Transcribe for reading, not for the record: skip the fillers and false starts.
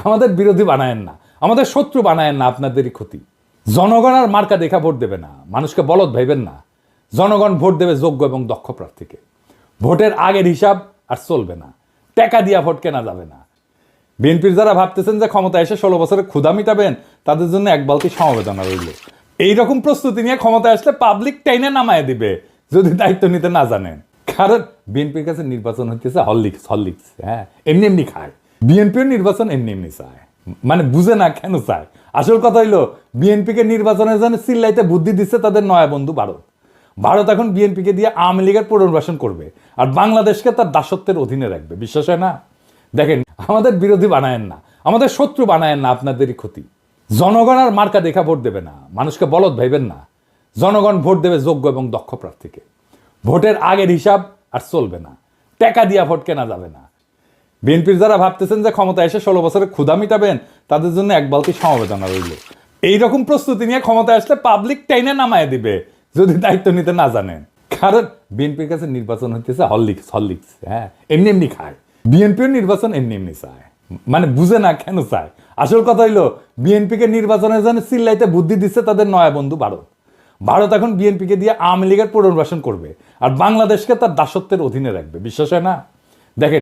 আমাদের বিরোধী বানায়েন না, আমাদের শত্রু বানায়েন না, আপনাদেরই ক্ষতি। জনগণ আর মার্কা দেখা ভোট দেবে না, মানুষকে বলদ ভাইবেন না। জনগণ ভোট দেবে যোগ্য এবং দক্ষ প্রার্থীকে। ভোটের আগের হিসাব আর চলবে না, টাকা দিয়া ভোট কেনা যাবে না। বিএনপির যারা ভাবতেছেন যে ক্ষমতা এসে 16 বছরে ক্ষুধা মিটাবেন, তাদের জন্য এক বালতি সমবেদনা রইল। এইরকম প্রস্তুতি নিয়ে ক্ষমতা আসলে পাবলিক টাইনে নামায় দিবে যদি দায়িত্ব নিতে না জানেন। কারণ বিএনপির কাছে নির্বাচন হইতেছে হরলিক্স। হ্যাঁ, এমনি এমনি খায়। বিএনপির নির্বাচন এমনি এমনি চায়, মানে বুঝে না কেন চায়। আসল কথা হইলো, বিএনপিকে নির্বাচনের জন্য চিল্লাইতে বুদ্ধি দিচ্ছে তাদের নয়া বন্ধু ভারত। ভারত এখন বিএনপিকে দিয়ে আওয়ামী লীগের পুনর্বাসন করবে আর বাংলাদেশকে তার দাসত্বের অধীনে রাখবে। বিশ্বাস হয় না? দেখেন, আমাদের বিরোধী বানায়েন না, আমাদের শত্রু বানায়েন না, আপনাদেরই ক্ষতি। জনগণ আর মার্কা দেখা ভোট দেবে না, মানুষকে বলদ ভাইবেন না। জনগণ ভোট দেবে যোগ্য এবং দক্ষ প্রার্থীকে। ভোটের আগের হিসাব আর চলবে না, টাকা দিয়া ভোট কেনা যাবে না। বিএনপির যারা ভাবতেছেন যে ক্ষমতা এসে 16 বছরে ক্ষুধা মিটাবেন, তাদের জন্য এক বালতি সমবেদনা রইল। এইরকম প্রস্তুতি নিয়ে ক্ষমতা আসলে পাবলিক টাইনে নামায় দিবে যদি দায়িত্ব নিতে না জানেন। কারণ বিএনপির কাছে নির্বাচন হইতেছে হরলিক্স। হ্যাঁ, এমনি এমনি খায়। বিএনপির নির্বাচন এমনি এমনি চায়, মানে বুঝে না কেন চায়। আসল কথা হইলো, বিএনপিকে নির্বাচনের জন্য চিল্লাইতে বুদ্ধি দিচ্ছে তাদের নয়া বন্ধু ভারত। ভারত এখন বিএনপিকে দিয়ে আওয়ামী লীগের পুনর্বাসন করবে আর বাংলাদেশকে তার দাসত্বের অধীনে রাখবে। বিশ্বাস হয় না? দেখেন,